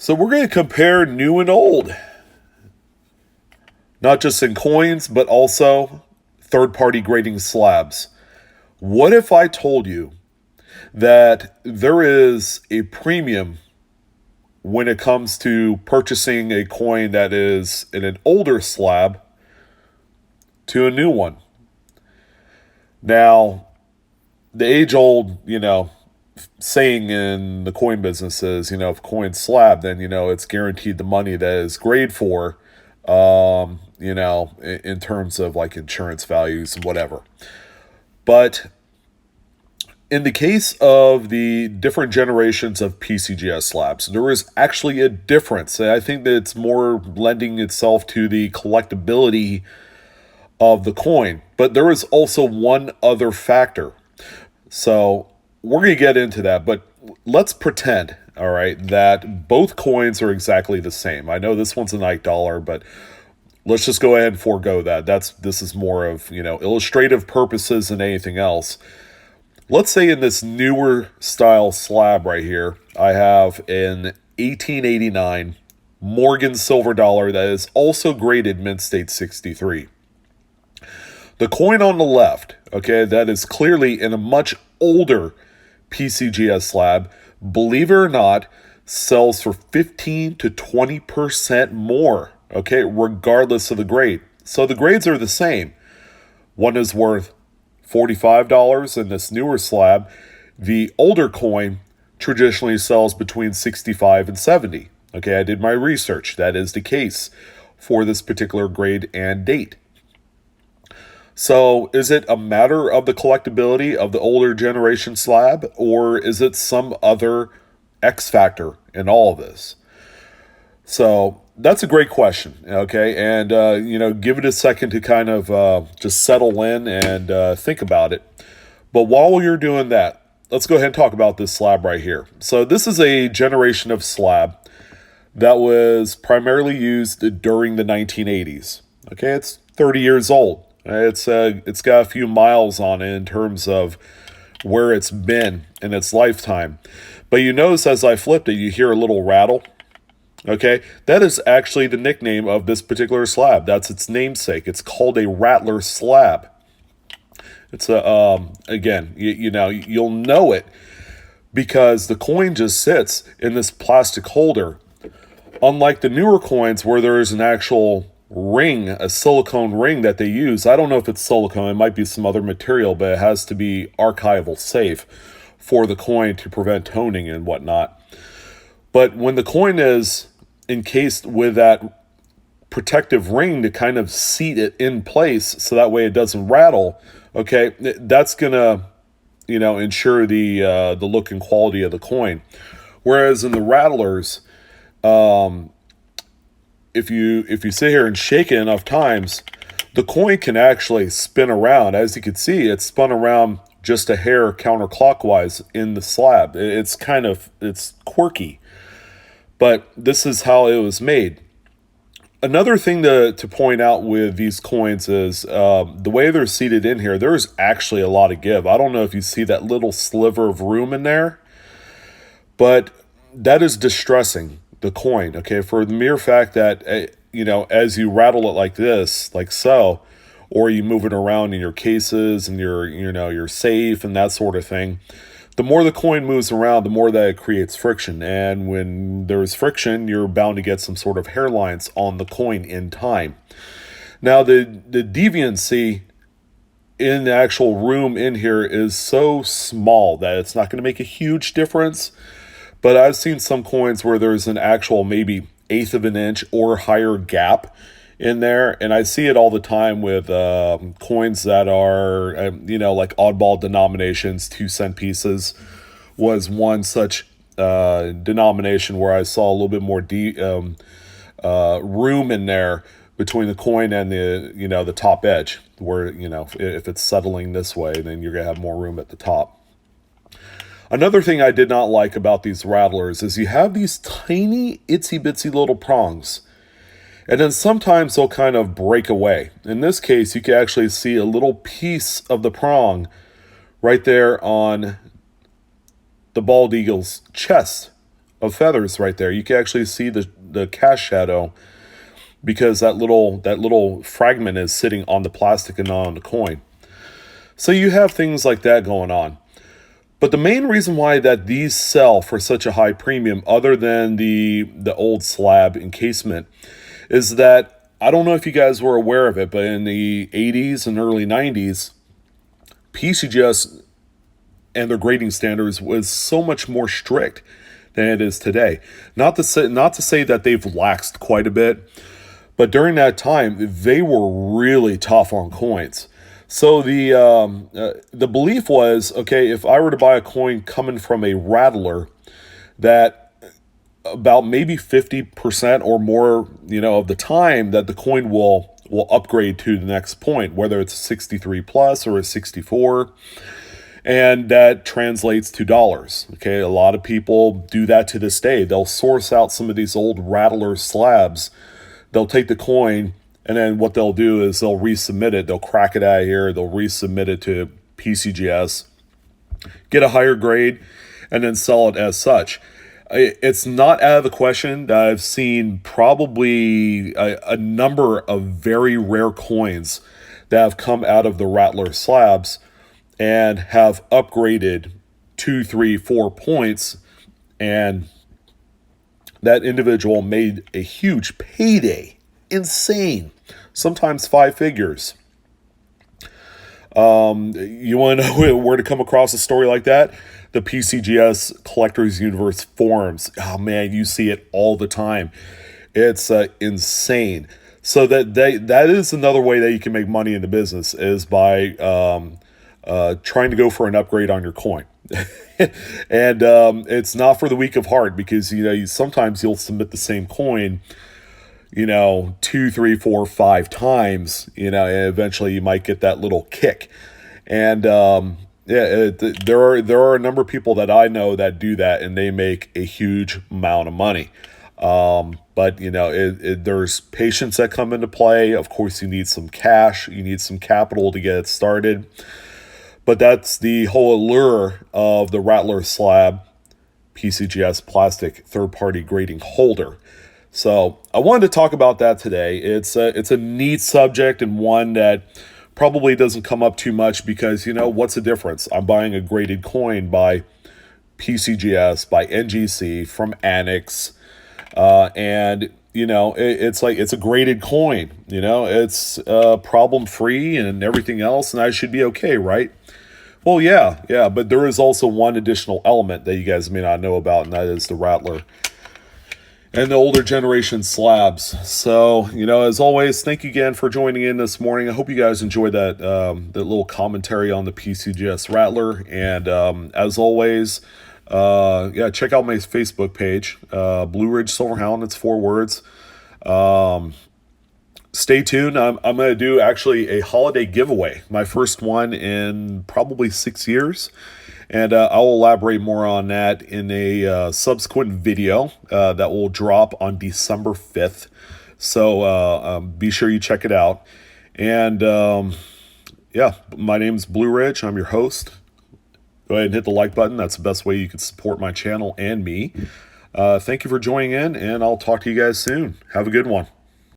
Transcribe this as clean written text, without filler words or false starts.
So we're going to compare new and old, not just in coins, but also third-party grading slabs. What if I told you that there is a premium when it comes to purchasing a coin that is in an older slab to a new one? Now, the age-old, saying in the coin business is, if coin slab, then, it's guaranteed the money that is grade for, in terms of like insurance values and whatever. But in the case of the different generations of PCGS slabs, there is actually a difference. I think that it's more lending itself to the collectability of the coin. But there is also one other factor. So we're going to get into that, but let's pretend, all right, that both coins are exactly the same. I know this one's a Nike dollar, but let's just go ahead and forego that. This is more of, illustrative purposes than anything else. Let's say in this newer style slab right here, I have an 1889 Morgan silver dollar that is also graded mint state 63. The coin on the left, okay, that is clearly in a much older PCGS slab, believe it or not, sells for 15 to 20% more, okay, regardless of the grade. So the grades are the same. One is worth $45 in this newer slab. The older coin traditionally sells between 65 and 70. Okay, I did my research. That is the case for this particular grade and date. So is it a matter of the collectability of the older generation slab, or is it some other X factor in all of this? So that's a great question, okay? And, give it a second to kind of just settle in and think about it. But while you're doing that, let's go ahead and talk about this slab right here. So this is a generation of slab that was primarily used during the 1980s. Okay, it's 30 years old. It's got a few miles on it in terms of where it's been in its lifetime. But you notice as I flipped it, you hear a little rattle. Okay, that is actually the nickname of this particular slab. That's its namesake. It's called a Rattler slab. It's again, you'll know it because the coin just sits in this plastic holder. Unlike the newer coins where there is an actual ring, a silicone ring that they use. I don't know if it's silicone, it might be some other material, but it has to be archival safe for the coin to prevent toning and whatnot. But when the coin is encased with that protective ring to kind of seat it in place so that way it doesn't rattle, okay, that's gonna, ensure the look and quality of the coin. Whereas in the Rattlers, if you sit here and shake it enough times, the coin can actually spin around. As you can see, it's spun around just a hair counterclockwise in the slab. It's quirky, but this is how it was made. Another thing to point out with these coins is the way they're seated in here, there's actually a lot of give. I don't know if you see that little sliver of room in there, but that is distressing the coin, okay, for the mere fact that, as you rattle it like this, like so, or you move it around in your cases and your safe and that sort of thing, the more the coin moves around, the more that it creates friction. And when there's friction, you're bound to get some sort of hairlines on the coin in time. Now, the deviancy in the actual room in here is so small that it's not going to make a huge difference. But I've seen some coins where there's an actual maybe eighth of an inch or higher gap in there. And I see it all the time with coins that are, like oddball denominations. 2-cent pieces was one such denomination where I saw a little bit more room in there between the coin and the top edge, where, if it's settling this way, then you're going to have more room at the top. Another thing I did not like about these Rattlers is you have these tiny itsy bitsy little prongs. And then sometimes they'll kind of break away. In this case, you can actually see a little piece of the prong right there on the bald eagle's chest of feathers right there. You can actually see the cast shadow because that little fragment is sitting on the plastic and not on the coin. So you have things like that going on. But the main reason why that these sell for such a high premium, other than the old slab encasement, is that I don't know if you guys were aware of it, but in the 80s and early 90s, PCGS and their grading standards was so much more strict than it is today. Not to say that they've laxed quite a bit, but during that time they were really tough on coins. So the belief was, okay, if I were to buy a coin coming from a Rattler, that about maybe 50% or more, of the time that the coin will upgrade to the next point, whether it's a 63 plus or a 64, and that translates to dollars. Okay, a lot of people do that to this day. They'll source out some of these old Rattler slabs. They'll take the coin, and then what they'll do is they'll resubmit it. They'll crack it out of here. They'll resubmit it to PCGS, get a higher grade, and then sell it as such. It's not out of the question that I've seen probably a number of very rare coins that have come out of the Rattler slabs and have upgraded 2, 3, 4 points, and that individual made a huge payday. Insane. Sometimes 5 figures. You want to know where to come across a story like that? The PCGS Collectors Universe forums. Oh man, you see it all the time. It's insane. So that is another way that you can make money in the business, is by trying to go for an upgrade on your coin. And it's not for the weak of heart, because sometimes you'll submit the same coin 2, 3, 4, 5 times, and eventually you might get that little kick. And there are a number of people that I know that do that, and they make a huge amount of money. But there's patience that come into play. Of course, you need some cash, you need some capital to get it started. But that's the whole allure of the Rattler slab PCGS plastic third-party grading holder. So I wanted to talk about that today. It's a neat subject, and one that probably doesn't come up too much, because what's the difference? I'm buying a graded coin by PCGS, by NGC, from Annex, and it's a graded coin. It's problem free and everything else, and I should be okay, right? Well, yeah, but there is also one additional element that you guys may not know about, and that is the Rattler and the older generation slabs. So, as always, thank you again for joining in this morning. I hope you guys enjoyed that little commentary on the PCGS Rattler. And as always, check out my Facebook page, Blue Ridge Silverhound. It's 4 words. Stay tuned. I'm going to do actually a holiday giveaway, my first one in probably 6 years. And I'll elaborate more on that in a subsequent video that will drop on December 5th. So be sure you check it out. And my name's Blue Ridge. I'm your host. Go ahead and hit the like button. That's the best way you can support my channel and me. Thank you for joining in, and I'll talk to you guys soon. Have a good one.